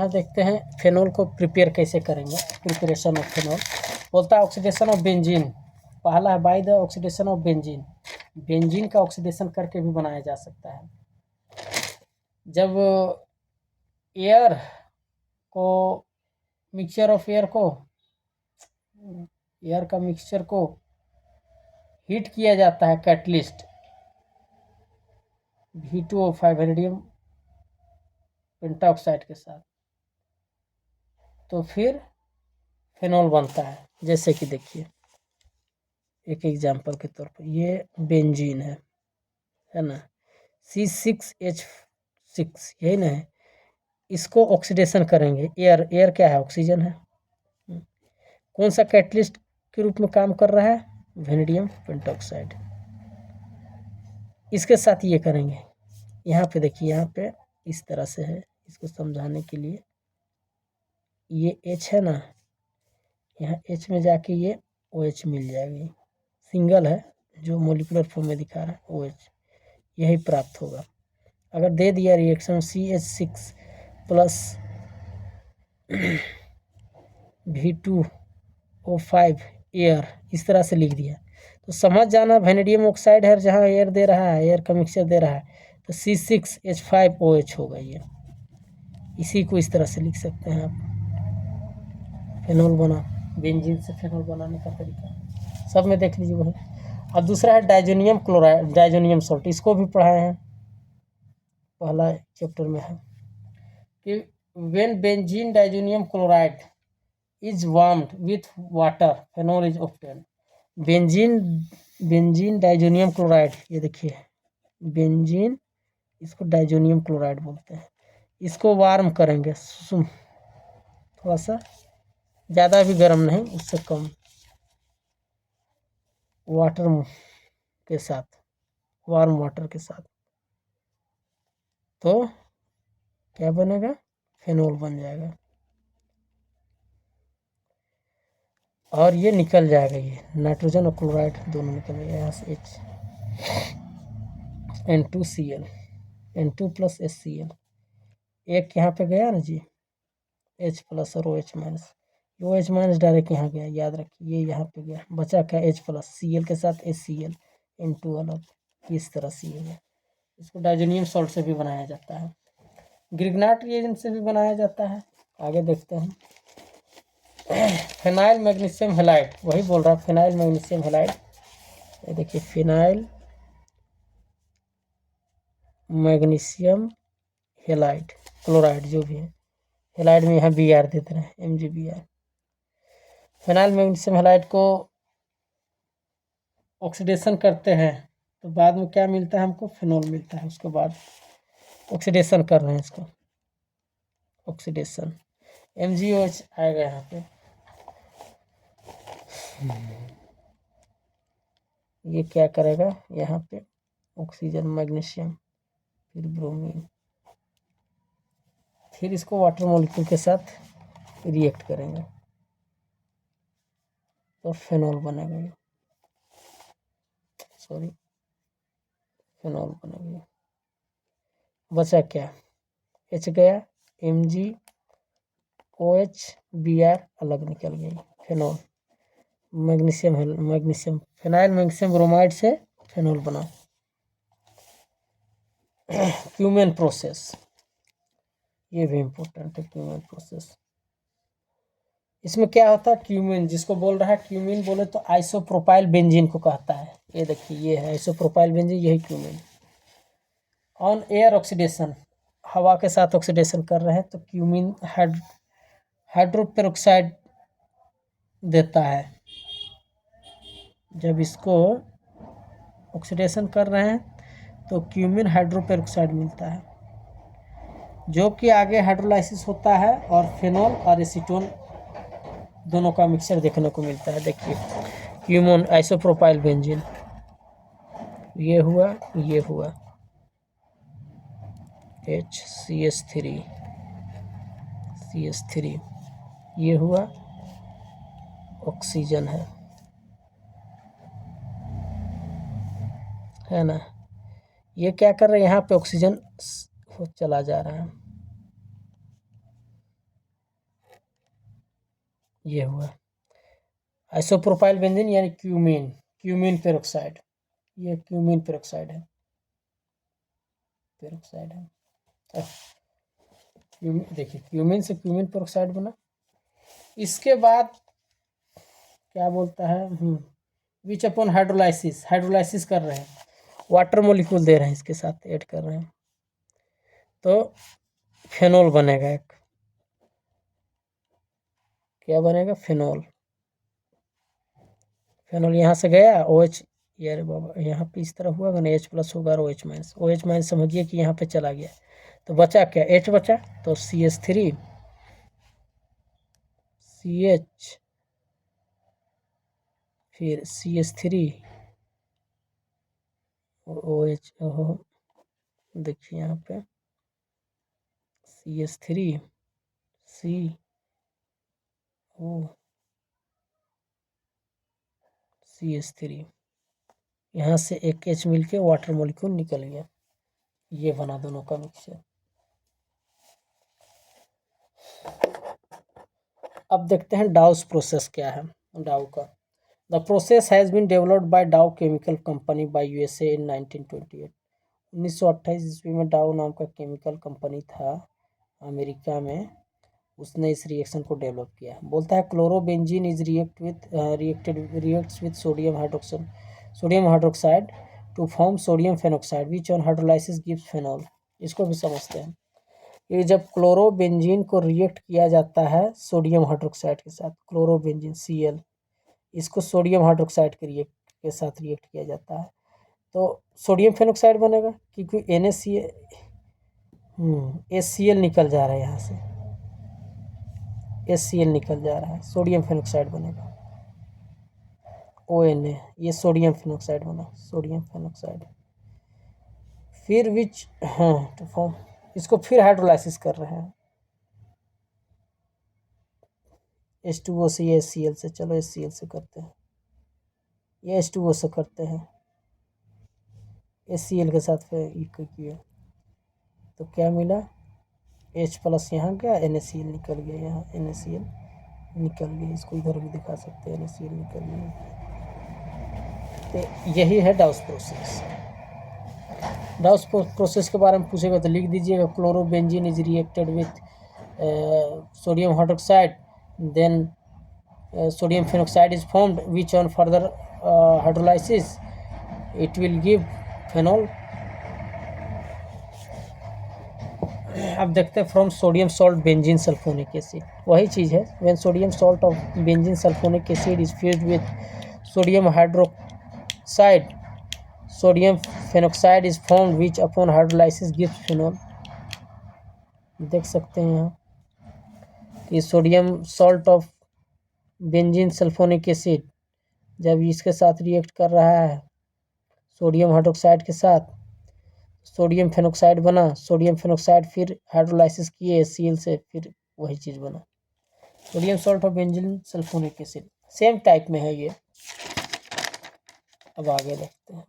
यहाँ देखते हैं फेनॉल को प्रिपेयर कैसे करेंगे। प्रिपरेशन ऑफ फेनॉल बोलता है ऑक्सीडेशन ऑफ बेंजीन। पहला है by the oxidation of benzene. Benzene का ऑक्सीडेशन करके भी बनाया जा सकता है। जब एयर को मिक्सचर ऑफ एयर का मिक्सचर को हीट किया जाता है कैटलिस्ट V2O5 वैनेडियम पेंटाऑक्साइड के साथ, तो फिर फेनॉल बनता है। जैसे कि देखिए एक एग्जांपल के तौर पर ये बेंजीन है ना, C6H6 यही ना है। इसको ऑक्सीडेशन करेंगे। एयर क्या है? ऑक्सीजन है। कौन सा कैटलिस्ट के रूप में काम कर रहा है? Vanadium pentoxide. इसके साथ ये करेंगे। यहाँ पे देखिए, यहाँ पे इस तरह से है, इसको समझाने के लिए। ये H है ना, यहाँ H में जाके ये OH मिल जाएगी। सिंगल है जो मोलिकुलर फॉर्म में दिखा रहा है OH, यही प्राप्त होगा। अगर दे दिया reaction CH6 plus V2O5 air, इस तरह से लिख दिया तो समझ जाना वैनेडियम ऑक्साइड है। जहाँ एयर दे रहा है, एयर का मिक्सचर दे रहा है, तो C6H5OH होगा। ये इसी को इस तरह से लिख सकते हैं आप। फेनॉल बना, बेंजीन से फेनॉल बनाने का तरीका सब में देख लीजिए वही। अब दूसरा है डाइजोनियम क्लोराइड, डाइजोनियम सॉल्ट। इसको भी पढ़ाए हैं, पहला चैप्टर में है कि when benzene diazonium chloride is warmed with water phenol is obtained. Benzene diazonium chloride, ये देखिए बेंजीन, इसको डाइजोनियम क्लोराइड बोलते हैं। इसको वार्म करेंगे, थोड़ा सा, ज़्यादा भी गर्म नहीं, उससे कम, वाटर के साथ, वार्म वाटर के साथ, तो क्या बनेगा? फेनॉल बन जाएगा। और ये निकल जाएगा, ये नाइट्रोजन और क्लोराइड दोनों निकलेगा। यहाँ से N2Cl, N2 प्लस HCl, एक यहाँ पे गया ना जी, H प्लस और OH minus. OH minus direct यहाँ गया, याद रखिए, ये यहाँ पे गया, बचा क्या? H प्लस, Cl के साथ HCl, N2 अलग, इस तरह से ये है। इसको डाइजोनियम सॉल्ट से भी बनाया जाता है, ग्रिग्नाट रिएजेंट से भी बनाया जाता है। आगे देखते हैं फिनाइल मैग्नीशियम हैलाइड, वही बोल रहा है, फिनाइल मैग्नीशियम हैलाइड। ये देखिए फिनाइल मैग्नीशियम हैलाइड क्लोराइड, जो भी है, हैलाइड में यहाँ Br देते हैं, MgBr। फिनाइल मैग्नीशियम हैलाइड को ऑक्सीडेशन करते हैं तो बाद में क्या मिलता है हमको? फेनॉल मिलता है। उसके बाद ऑक्सीडेशन कर रहे हैं इसको, ऑक्सीडेशन MgOH आएगा यहाँ पे। ये क्या करेगा? यहाँ पे ऑक्सीजन, मैग्नीशियम, फिर ब्रोमीन, फिर इसको वाटर मॉलिक्यूल के साथ रिएक्ट करेंगे तो फेनॉल बनेगा। ये सॉरी, फेनॉल बनेगा। बचा क्या? H गया, MgOH, Br अलग निकल गई, फेनॉल। मैग्नीशियम है, मैग्नीशियम, फिनाइल मैग्नीशियम ब्रोमाइड से फेनॉल बना। क्यूमेन प्रोसेस, ये भी इम्पोर्टेंट है, क्यूमेन प्रोसेस। इसमें क्या होता है? क्यूमीन, जिसको बोल रहा है क्यूमीन, बोले तो आइसोप्रोपाइल बेंजीन को कहता है। ये देखिए, ये है आइसोप्रोपाइल बेंजीन, यही क्यूमीन। ऑन एयर ऑक्सीडेशन, हवा के साथ ऑक्सीडेशन कर रहे हैं तो क्यूमीन हाइड्रोपेरोक्साइड देता है। जब इसको ऑक्सीडेशन कर रहे हैं तो क्यूमीन हाइड्रोपेरोक्साइड मिलता है, जो कि आगे हाइड्रोलाइसिस होता है और फेनॉल और एसीटोन दोनों का मिक्सचर देखने को मिलता है। देखिए क्यूमोन आइसोप्रोपाइल बेंजीन, ये हुआ, ये हुआ HCH3, ये हुआ ऑक्सीजन है ना। ये क्या कर रहे हैं? यहाँ पे ऑक्सीजन चला जा रहा है, ये हुआ आइसोप्रोपाइल बेंजीन यानी क्यूमीन पेरोक्साइड। ये क्यूमीन पेरोक्साइड है, देखिए क्यूमीन से क्यूमीन पेरोक्साइड बना। इसके बाद क्या बोलता है, विच अपॉन हाइड्रोलाइसिस कर रहे हैं, वाटर मोलिक्यूल दे रहे हैं, इसके साथ ऐड कर रहे हैं, तो फेनोल बनेगा एक। क्या बनेगा? फेनोल यहाँ से गया OH, यार बाबा यहाँ पे इस तरह हुआ ना, H+ होगा और OH- समझिए कि यहाँ पे चला गया, तो बचा क्या? H बचा, तो CH3 CH फिर CH3 और OH। देखिए यहाँ पे CH3 C O CH3, यहाँ से एक H मिलके वाटर मॉलिक्यूल निकल गया, ये बना दोनों का मिक्सचर। अब देखते हैं डाउस प्रोसेस क्या है। डाउ का the process has been developed by Dow chemical company by USA in 1928। 1928 ईस्वी में डाउ नाम का केमिकल कंपनी था अमेरिका में, उसने इस रिएक्शन को डेवलप किया। बोलता है chlorobenzene is reacts with sodium hydroxide to form sodium phenoxide which on hydrolysis gives phenol. इसको भी समझते हैं। ये जब क्लोरोबेंजीन को रिएक्ट किया जाता है सोडियम हाइड्रोक्साइड के साथ, क्लोरोबेंजीन Cl, इसको सोडियम हाइड्रोक्साइड के साथ रिएक्ट किया जाता है, तो सोडियम फेनोक्साइड बनेगा, क्योंकि HCl निकल जा रहा है, यहाँ से HCl निकल जा रहा है, सोडियम फेनोक्साइड बनेगा। ONA, ये सोडियम फेनोक्साइड बना, सोडियम फेनोक्साइड। फिर टू फॉर्म, इसको फिर हाइड्रोलाइसिस कर रहे हैं H2O से, ये HCl से, चलो HCl से करते हैं, ये H2O से करते हैं, HCl के साथ फिर किया, तो क्या मिला? H+ यहाँ गया, NaCl निकल गया, यहाँ NaCl निकल गया, इसको इधर भी दिखा सकते हैं, NaCl निकल गया। तो यही है डाउस प्रोसेस। डाउस प्रोसेस के बारे में पूछेगा तो लिख दीजिएगा chlorobenzene is reacted with sodium hydroxide, then sodium phenoxide is formed which on further hydrolysis it will give phenol। अब देखते हैं from sodium salt benzene sulphonic acid, वही चीज़ है। When sodium salt of benzene sulphonic acid is fused with sodium hydroxide, sodium phenoxide is formed which upon hydrolysis gives phenol. देख सकते हैं यहाँ कि sodium salt of benzene sulphonic acid जब इसके साथ रिएक्ट कर रहा है सोडियम हाइड्रोक्साइड के साथ, सोडियम फेनोक्साइड बना, सोडियम फेनोक्साइड फिर हाइड्रोलाइसिस किए HCl से, फिर वही चीज़ बना, sodium salt of benzene sulphonic acid. Same type में है ये। अब आगे देखते हैं।